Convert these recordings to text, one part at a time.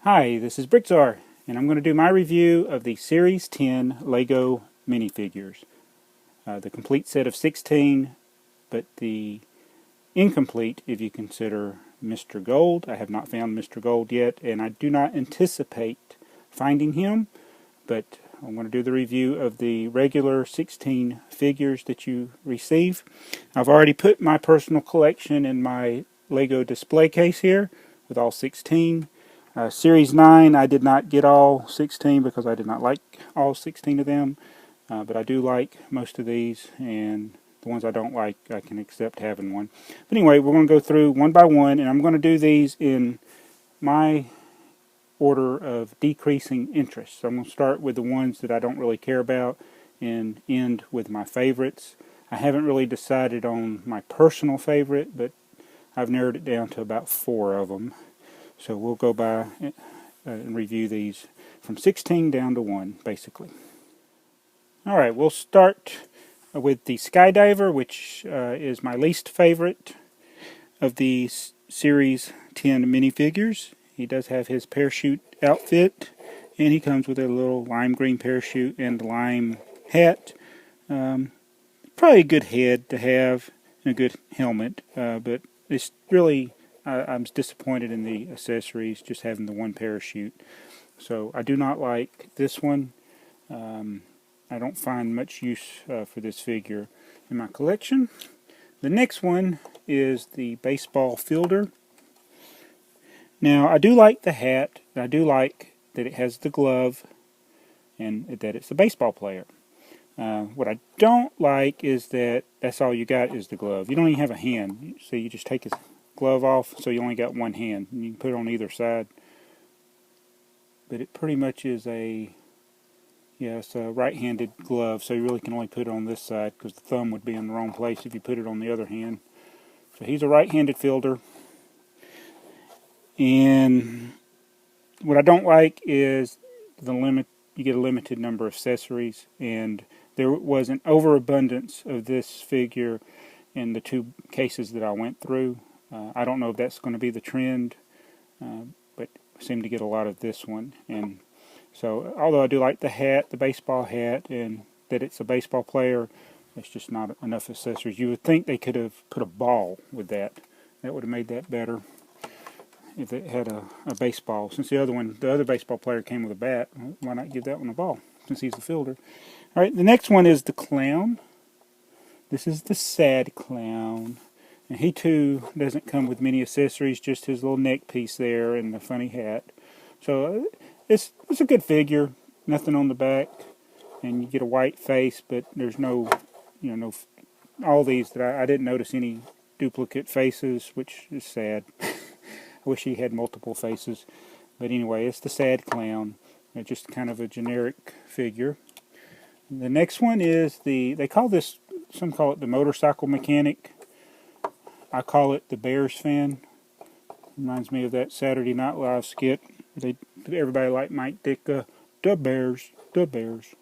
Hi, this is BrickTsar, and I'm going to do my review of the Series 10 LEGO minifigures. The complete set of 16, but the incomplete if you consider Mr. Gold. I have not found Mr. Gold yet, and I do not anticipate finding him, but I'm going to do the review of the regular 16 figures that you receive. I've already put my personal collection in my LEGO display case here with all 16. Series 9, I did not get all 16 because I did not like all 16 of them, but I do like most of these, and the ones I don't like, I can accept having one. But anyway, we're going to go through one by one, and I'm going to do these in my order of decreasing interest. So I'm going to start with the ones that I don't really care about and end with my favorites. I haven't really decided on my personal favorite, but I've narrowed it down to about 4 of them. So we'll go by and review these from 16 down to 1, basically. Alright, we'll start with the Skydiver, which is my least favorite of the Series 10 minifigures. He does have his parachute outfit, and he comes with a little lime green parachute and lime hat. Probably a good head to have and a good helmet, but it's really... I'm disappointed in the accessories, just having the one parachute. So I do not like this one. I don't find much use for this figure in my collection. The next one is the baseball fielder. Now I do like the hat. I do like that it has the glove and that it's a baseball player. What I don't like is that that's all you got is the glove. You don't even have a hand. So you just take his glove off, so you only got one hand. You can put it on either side, but it pretty much is it's a right-handed glove, so you really can only put it on this side because the thumb would be in the wrong place if you put it on the other hand. So he's a right-handed fielder, and what I don't like is the limit. You get a limited number of accessories, and there was an overabundance of this figure in the 2 cases that I went through. I don't know if that's going to be the trend, but I seem to get a lot of this one. And so, although I do like the hat, the baseball hat, and that it's a baseball player, it's just not enough accessories. You would think they could have put a ball with that. That would have made that better if it had a baseball. Since the other baseball player came with a bat, why not give that one a ball since he's the fielder? All right, the next one is the clown. This is the sad clown. And he too doesn't come with many accessories, just his little neck piece there and the funny hat. So it's a good figure, nothing on the back, and you get a white face, but there's no all these that I didn't notice any duplicate faces, which is sad. I wish he had multiple faces, but anyway, it's the sad clown. It's just kind of a generic figure. The next one is some call it the motorcycle mechanic. I call it the Bears fan. Reminds me of that Saturday Night Live skit. Everybody like Mike Ditka. The Bears, the Bears.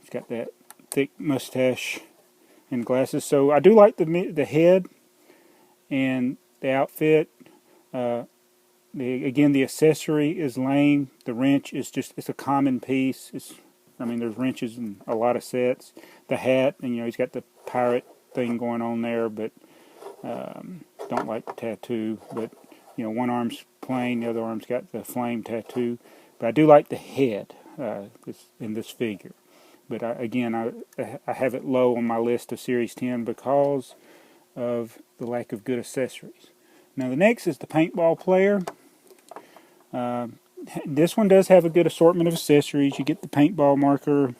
He's got that thick mustache and glasses. So I do like the head and the outfit. Again, the accessory is lame. The wrench is it's a common piece. There's wrenches in a lot of sets. The hat, and he's got the pirate thing going on there, but don't like the tattoo, but one arm's plain, the other arm's got the flame tattoo. But I do like the head in this figure. But I have it low on my list of Series 10 because of the lack of good accessories. Now the next is the paintball player. This one does have a good assortment of accessories. You get the paintball marker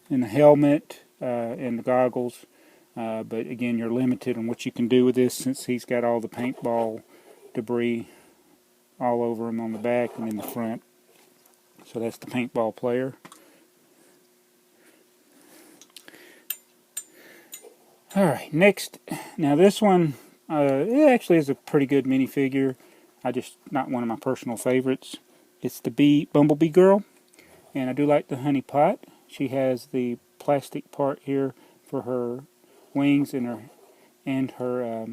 and the helmet and the goggles. But again, you're limited on what you can do with this since he's got all the paintball debris all over him on the back and in the front. So that's the paintball player. Alright, next. Now this one, it actually is a pretty good minifigure. Not one of my personal favorites. It's the Bumblebee Girl. And I do like the honey pot. She has the plastic part here for her wings and her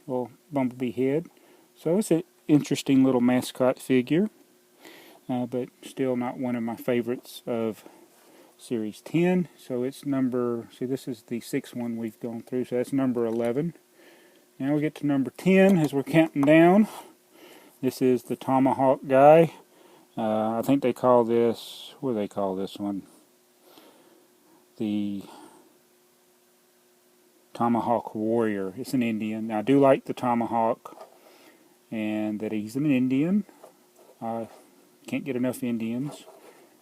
little bumblebee head. So it's an interesting little mascot figure. but still not one of my favorites of Series 10. So it's number, see, this is the 6th one we've gone through, so that's number 11. Now we get to number 10 as we're counting down. This is the Tomahawk guy. I think they call this, what do they call this one? The Tomahawk Warrior. It's an Indian. Now, I do like the Tomahawk, and that he's an Indian. Can't get enough Indians.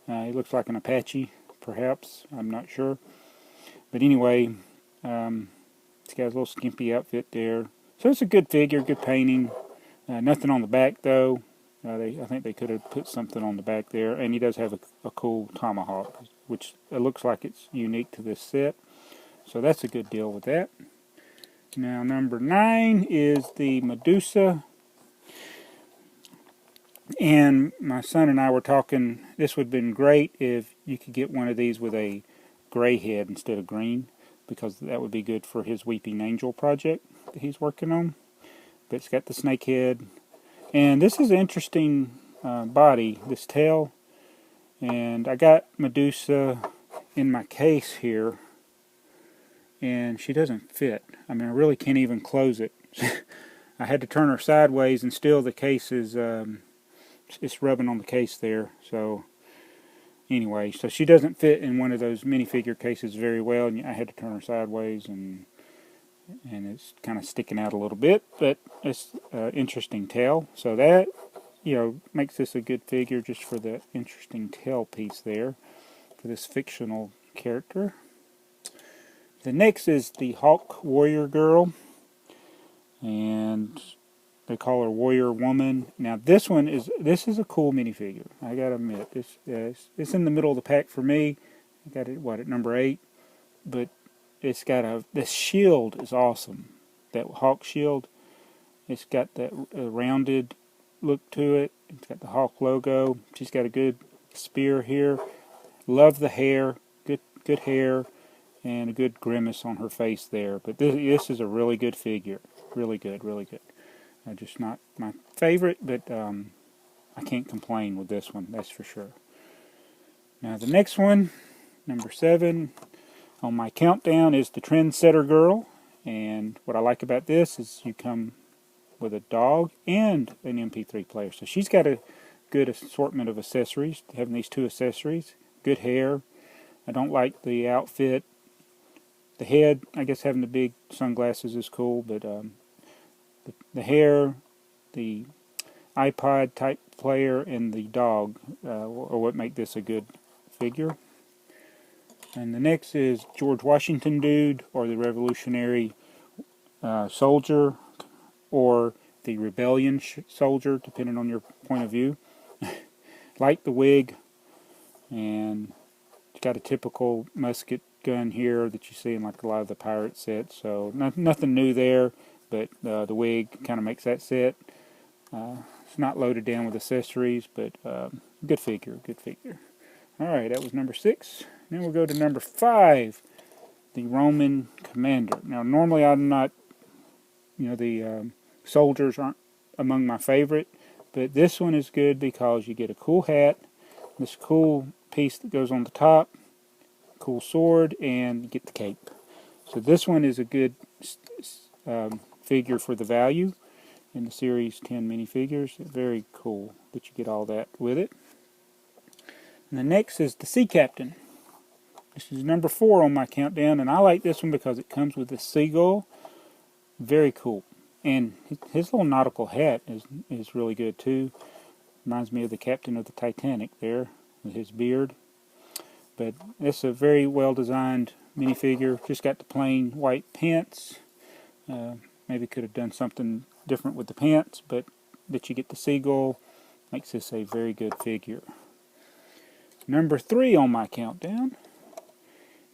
He looks like an Apache, perhaps. I'm not sure. But anyway, it's got a little skimpy outfit there. So it's a good figure, good painting. Nothing on the back, though. I think they could have put something on the back there. And he does have a cool tomahawk, which it looks like it's unique to this set. So that's a good deal with that. Now, number 9 is the Medusa. And my son and I were talking, this would have been great if you could get one of these with a gray head instead of green, because that would be good for his Weeping Angel project that he's working on. But it's got the snake head. And this is an interesting body, this tail. And I got Medusa in my case here, and she doesn't fit. I mean, I really can't even close it. I had to turn her sideways, and still the case is, it's rubbing on the case there. So anyway, so she doesn't fit in one of those minifigure cases very well, and I had to turn her sideways, and it's kind of sticking out a little bit, but it's an interesting tail. So that, you know, makes this a good figure just for the interesting tail piece there for this fictional character. The next is the Hawk Warrior Girl, and they call her Warrior Woman. Now this is a cool minifigure. I gotta admit, it's in the middle of the pack for me. I got it at number 8, but it's got this shield is awesome. That Hawk shield. It's got that rounded look to it. It's got the Hawk logo. She's got a good spear here. Love the hair. Good hair. And a good grimace on her face there. But this is a really good figure. Really good, really good. Just not my favorite, but I can't complain with this one, that's for sure. Now the next one, number 7, on my countdown is the Trendsetter Girl. And what I like about this is you come with a dog and an MP3 player. So she's got a good assortment of accessories, having these 2 accessories. Good hair. I don't like the outfit. The head, I guess having the big sunglasses is cool, but the hair, the iPod type player, and the dog are what make this a good figure. And the next is George Washington Dude, or the Revolutionary Soldier, or the Rebellion Soldier, depending on your point of view. Like the wig, and it's got a typical musket gun here that you see in like a lot of the pirate sets. So nothing new there, but the wig kind of makes that set. It's not loaded down with accessories, but good figure, good figure. Alright, that was number 6. Then we'll go to number 5, the Roman Commander. Now normally I'm not, the soldiers aren't among my favorite, but this one is good because you get a cool hat, this cool piece that goes on the top, cool sword, and you get the cape. So this one is a good figure for the value in the Series 10 minifigures. Very cool that you get all that with it. And the next is the Sea Captain. This is number 4 on my countdown, and I like this one because it comes with a seagull. Very cool. And his little nautical hat is really good too. Reminds me of the captain of the Titanic there with his beard. But it's a very well designed minifigure. Just got the plain white pants. Maybe could have done something different with the pants, but that you get the seagull makes this a very good figure. Number 3 on my countdown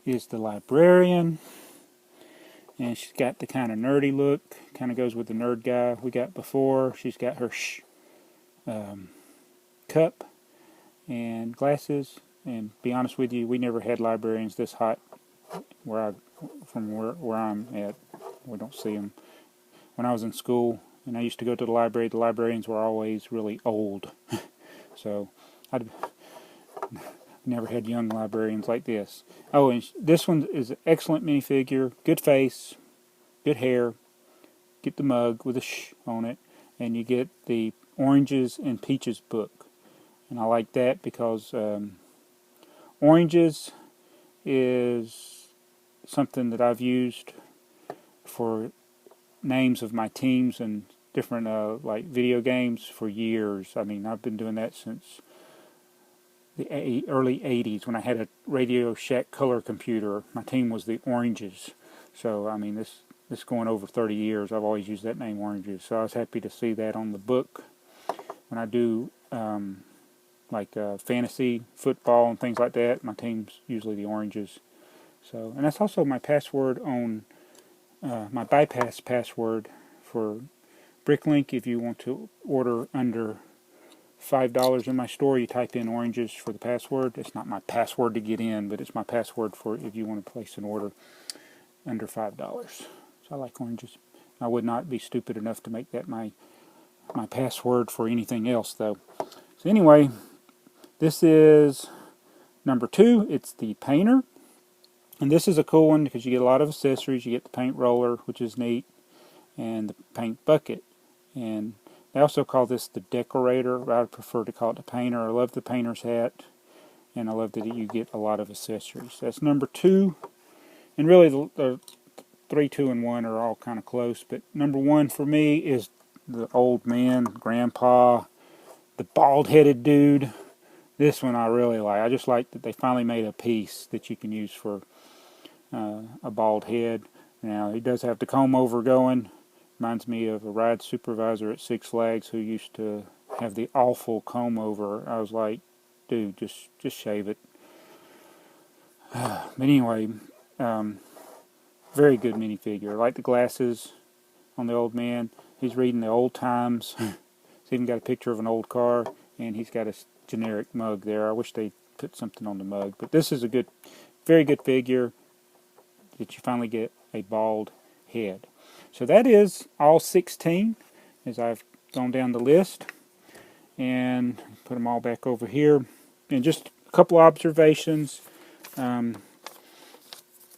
is the Librarian. And she's got the kind of nerdy look. Kind of goes with the nerd guy we got before. She's got her cup and glasses. And be honest with you, we never had librarians this hot where I'm at. We don't see them. When I was in school and I used to go to the library, the librarians were always really old. So I'd never had young librarians like this. Oh, and this one is an excellent minifigure. Good face, good hair. Get the mug with a sh on it, and you get the Oranges and Peaches book. And I like that because Oranges is something that I've used for names of my teams and different like video games for years. I mean, I've been doing that since the early 80s when I had a Radio Shack color computer. My team was the Oranges. So, I mean, this going over 30 years, I've always used that name, Oranges. So I was happy to see that on the book. When I do like fantasy football and things like that, my team's usually the Oranges. So, and that's also my password on my bypass password for Bricklink. If you want to order under $5 in my store, you type in Oranges for the password. It's not my password to get in, but it's my password for if you want to place an order under $5. So I like Oranges. I would not be stupid enough to make that my password for anything else, though. So anyway, this is number 2. It's the painter. And this is a cool one because you get a lot of accessories. You get the paint roller, which is neat, and the paint bucket. And they also call this the decorator. I would prefer to call it the painter. I love the painter's hat, and I love that you get a lot of accessories. That's number 2. And really, the 3, 2, and 1 are all kind of close. But number 1 for me is the old man, grandpa, the bald-headed dude. This one I really like. I just like that they finally made a piece that you can use for a bald head. Now, he does have the comb over going. Reminds me of a ride supervisor at Six Flags who used to have the awful comb over. I was like, dude, just shave it. But anyway, very good minifigure. I like the glasses on the old man. He's reading the old times. He's even got a picture of an old car, and he's got a generic mug there. I wish they put something on the mug. But this is a good, very good figure that you finally get a bald head. So that is all 16 as I've gone down the list and put them all back over here. And just a couple observations. I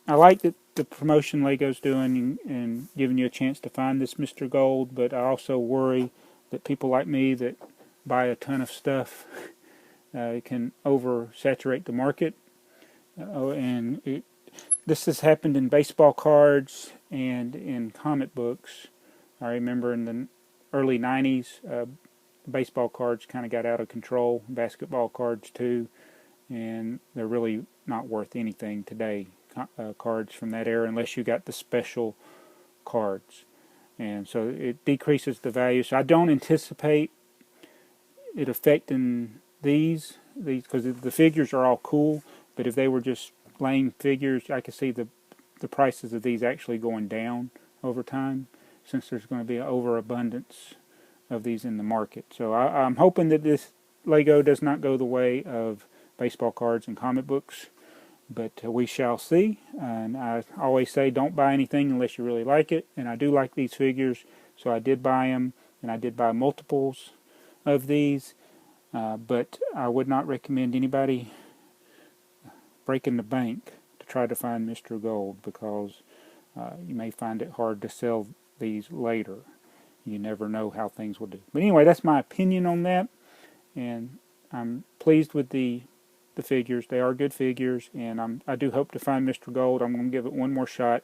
like that the promotion Lego's doing and giving you a chance to find this Mr. Gold, but I also worry that people like me that buy a ton of stuff can oversaturate the market. This has happened in baseball cards and in comic books. I remember in the early 90s, baseball cards kind of got out of control, basketball cards too, and they're really not worth anything today, cards from that era, unless you got the special cards. And so it decreases the value. So I don't anticipate it affecting these because the figures are all cool, but if they were just lame figures, I could see the prices of these actually going down over time, since there's going to be an overabundance of these in the market. So I'm hoping that this Lego does not go the way of baseball cards and comic books, but we shall see. And I always say don't buy anything unless you really like it, and I do like these figures, so I did buy them, and I did buy multiples of these, but I would not recommend anybody breaking the bank to try to find Mr. Gold, because you may find it hard to sell these later. You never know how things will do. But anyway, that's my opinion on that, and I'm pleased with the figures. They are good figures, and I do hope to find Mr. Gold. I'm going to give it one more shot,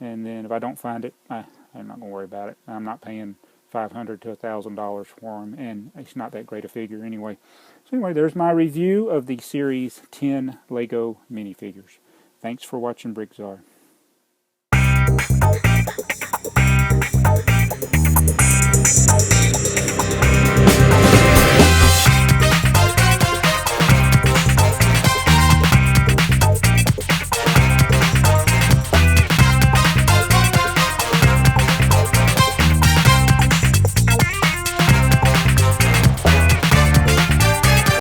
and then if I don't find it, I'm not going to worry about it. I'm not paying $500 to $1,000 for him, and it's not that great a figure anyway. So anyway, there's my review of the Series 10 Lego minifigures. Thanks for watching BrickTsar.